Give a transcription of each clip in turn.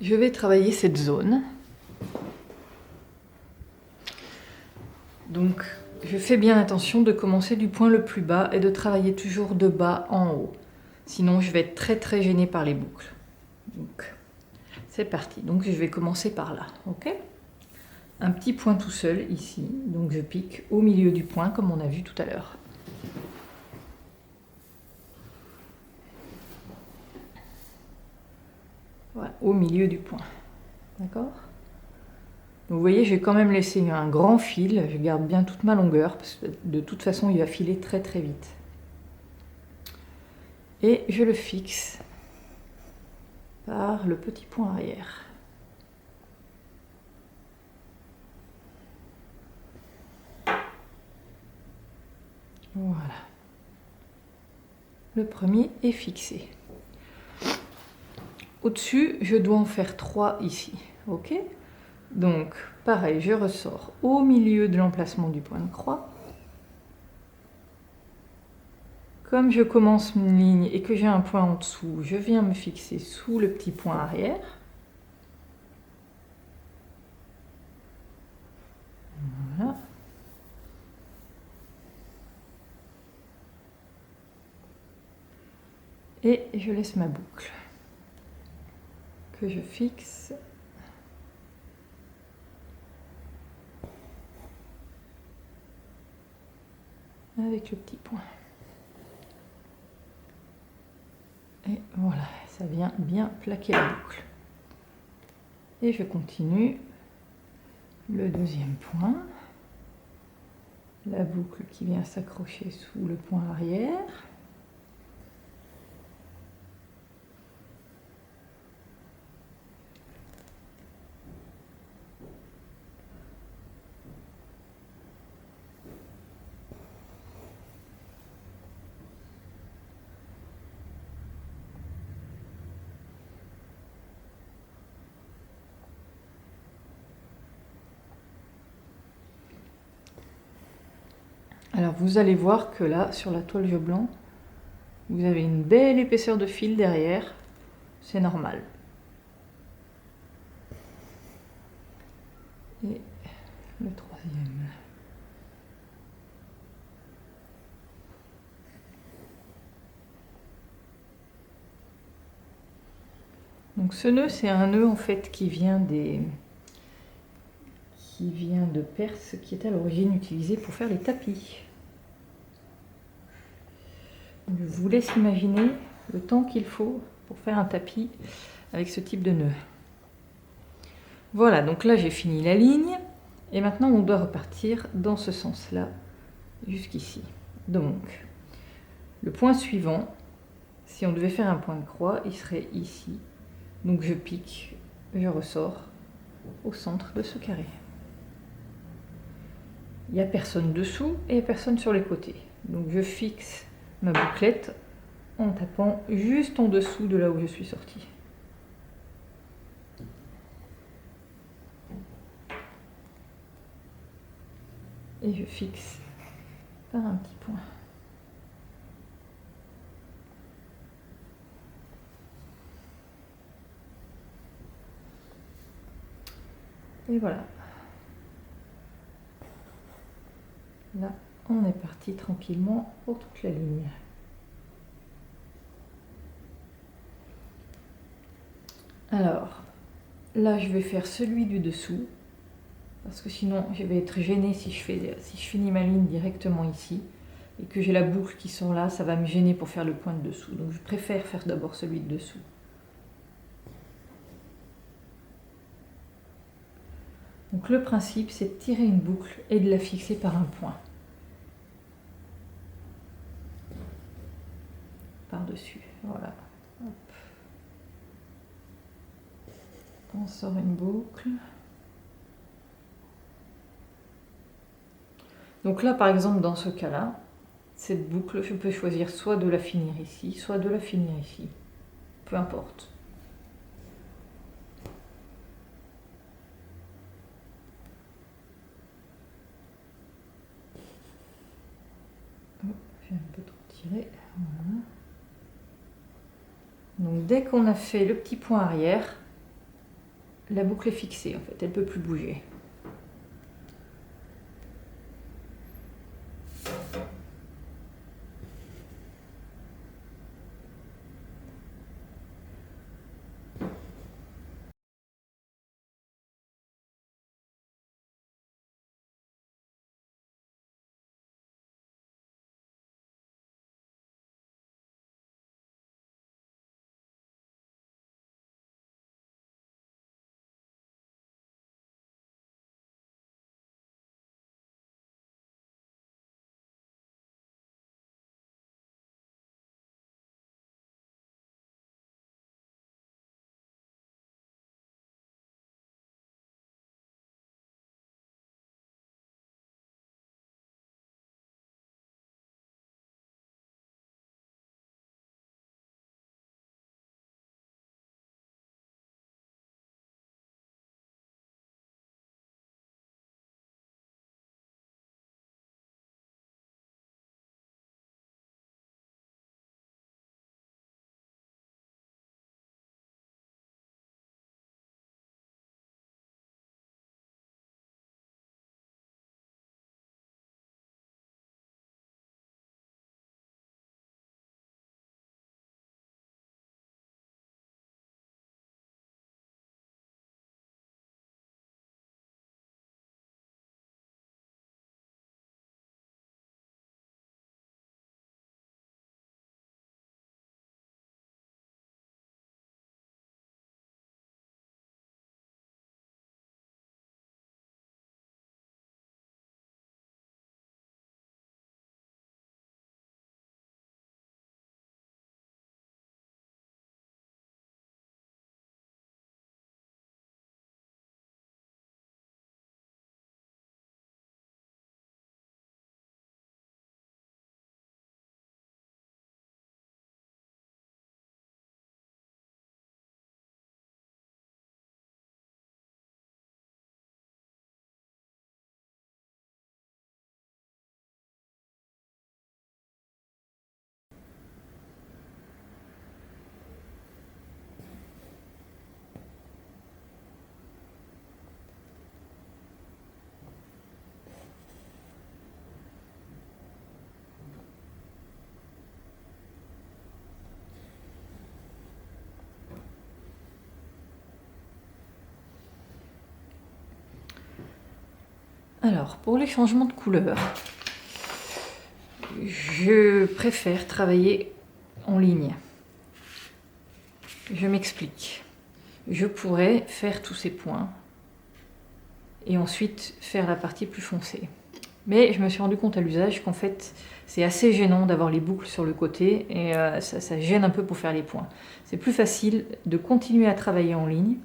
je vais travailler cette zone. Donc, je fais bien attention de commencer du point le plus bas et de travailler toujours de bas en haut. Sinon, je vais être très très gênée par les boucles. Donc, c'est parti. Donc, je vais commencer par là, ok? Un petit point tout seul ici. Donc, je pique au milieu du point comme on a vu tout à l'heure. Voilà, au milieu du point. D'accord? Vous voyez, j'ai quand même laissé un grand fil. Je garde bien toute ma longueur parce que de toute façon, il va filer très très vite. Et je le fixe par le petit point arrière. Voilà. Le premier est fixé. Au-dessus, je dois en faire 3 ici. Ok? Donc, pareil, je ressors au milieu de l'emplacement du point de croix. Comme je commence une ligne et que j'ai un point en dessous, je viens me fixer sous le petit point arrière. Voilà. Et je laisse ma boucle que je fixe. Avec le petit point. Et voilà, ça vient bien plaquer la boucle. Et je continue le deuxième point. La boucle qui vient s'accrocher sous le point arrière. Alors vous allez voir que là, sur la toile jeu blanc, vous avez une belle épaisseur de fil derrière, c'est normal. Et le troisième. Donc ce nœud, c'est un nœud en fait qui vient de Perse, qui est à l'origine utilisé pour faire les tapis. Je vous laisse imaginer le temps qu'il faut pour faire un tapis avec ce type de nœud. Voilà, donc là j'ai fini la ligne et maintenant on doit repartir dans ce sens-là jusqu'ici. Donc le point suivant, si on devait faire un point de croix, il serait ici. Donc je pique, je ressors au centre de ce carré. Il n'y a personne dessous et il n'y a personne sur les côtés. Donc je fixe ma bouclette en tapant juste en dessous de là où je suis sortie. Et je fixe par un petit point. Et voilà. Là, on est parti tranquillement pour toute la ligne. Alors, là, je vais faire celui du dessous, parce que sinon, je vais être gênée si je finis ma ligne directement ici, et que j'ai la boucle qui sort là, ça va me gêner pour faire le point de dessous. Donc, je préfère faire d'abord celui de dessous. Donc, le principe, c'est de tirer une boucle et de la fixer par un point. Par-dessus, voilà. Hop. On sort une boucle. Donc là, par exemple, dans ce cas-là, cette boucle, je peux choisir soit de la finir ici, soit de la finir ici. Peu importe. Oh, j'ai un peu trop tiré. Voilà. Donc dès qu'on a fait le petit point arrière, la boucle est fixée en fait, elle ne peut plus bouger. Alors, pour les changements de couleur, je préfère travailler en ligne. Je m'explique. Je pourrais faire tous ces points et ensuite faire la partie plus foncée. Mais je me suis rendu compte à l'usage qu'en fait, c'est assez gênant d'avoir les boucles sur le côté et ça gêne un peu pour faire les points. C'est plus facile de continuer à travailler en ligne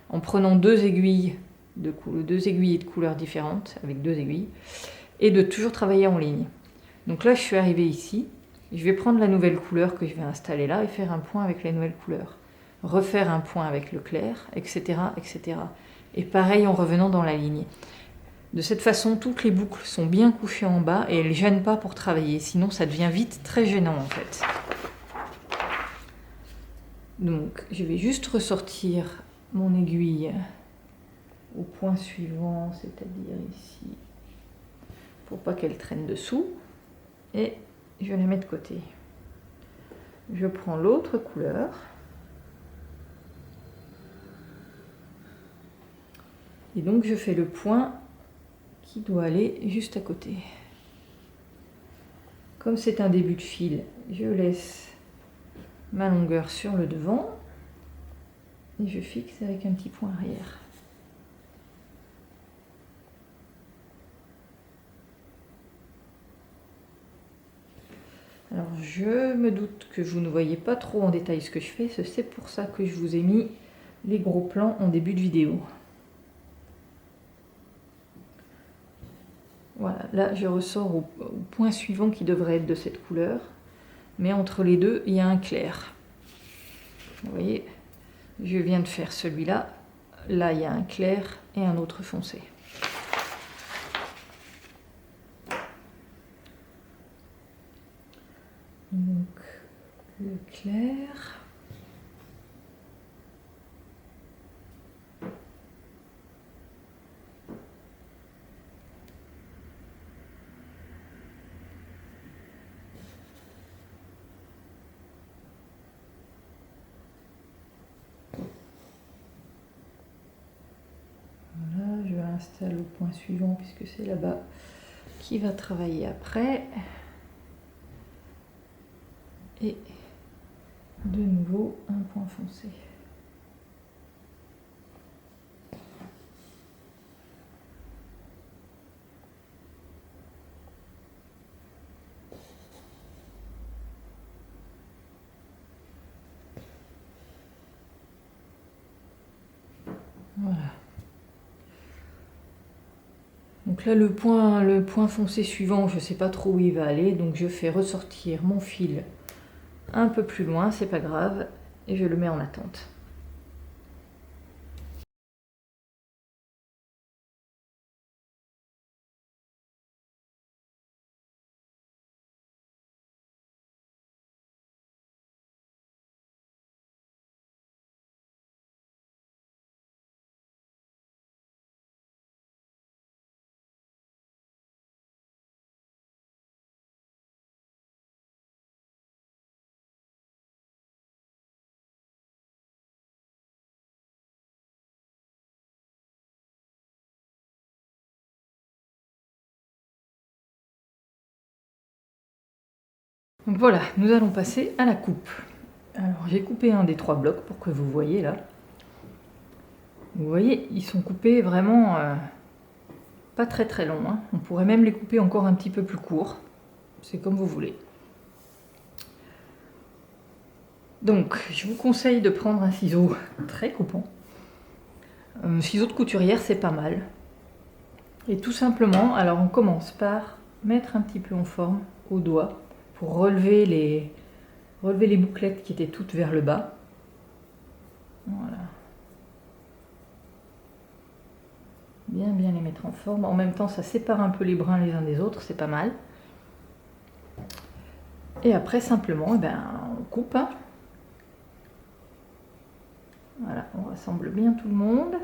en prenant deux aiguilles de couleurs différentes, avec deux aiguilles, et de toujours travailler en ligne. Donc là, je suis arrivée ici, je vais prendre la nouvelle couleur que je vais installer là et faire un point avec la nouvelle couleur. Refaire un point avec le clair, etc., etc. Et pareil en revenant dans la ligne. De cette façon, toutes les boucles sont bien couchées en bas et elles ne gênent pas pour travailler, sinon ça devient vite très gênant en fait. Donc, je vais juste ressortir mon aiguille au point suivant, c'est-à-dire ici, pour pas qu'elle traîne dessous, et je la mets de côté. Je prends l'autre couleur, et donc je fais le point qui doit aller juste à côté. Comme c'est un début de fil, je laisse ma longueur sur le devant, et je fixe avec un petit point arrière. Alors je me doute que vous ne voyez pas trop en détail ce que je fais, c'est pour ça que je vous ai mis les gros plans en début de vidéo. Voilà, là je ressors au point suivant qui devrait être de cette couleur, mais entre les deux il y a un clair. Vous voyez, je viens de faire celui-là, là il y a un clair et un autre foncé. Donc le clair. ça le point suivant puisque c'est là-bas qui va travailler après. Et de nouveau un point foncé. Voilà. Donc là le point foncé suivant, je ne sais pas trop où il va aller, donc je fais ressortir mon fil un peu plus loin, c'est pas grave, et je le mets en attente. Donc voilà, nous allons passer à la coupe. Alors j'ai coupé un des 3 blocs pour que vous voyez là. Vous voyez, ils sont coupés vraiment pas très très longs, hein. On pourrait même les couper encore un petit peu plus courts. C'est comme vous voulez. Donc je vous conseille de prendre un ciseau très coupant. Un ciseau de couturière, c'est pas mal. Et tout simplement, alors on commence par mettre un petit peu en forme au doigt pour relever les bouclettes qui étaient toutes vers le bas. Voilà. Bien les mettre en forme. En même temps, ça sépare un peu les brins les uns des autres, c'est pas mal. Et après, simplement, eh ben, on coupe. Hein. Voilà, on rassemble bien tout le monde.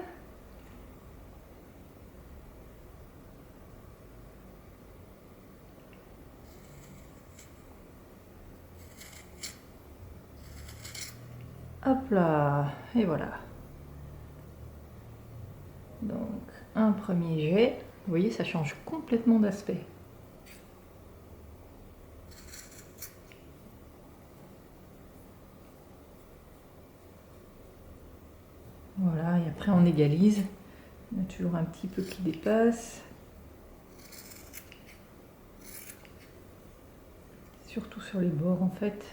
Hop là, et voilà. Donc, un premier jet. Vous voyez, ça change complètement d'aspect. Voilà, et après on égalise. Il y a toujours un petit peu qui dépasse. Surtout sur les bords en fait.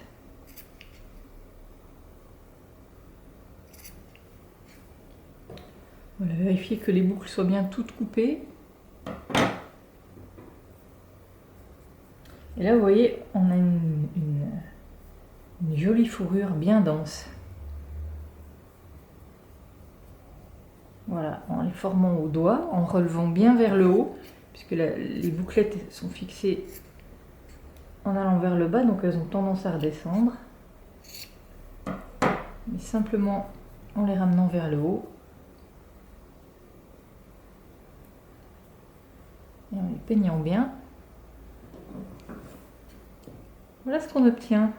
Voilà, vérifier que les boucles soient bien toutes coupées. Et là, vous voyez, on a une jolie fourrure bien dense. Voilà, en les formant au doigt, en relevant bien vers le haut, puisque les bouclettes sont fixées en allant vers le bas, donc elles ont tendance à redescendre. Mais simplement en les ramenant vers le haut. Et en les peignant bien. Voilà ce qu'on obtient.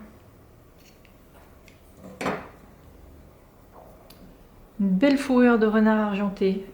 Une belle fourrure de renard argenté.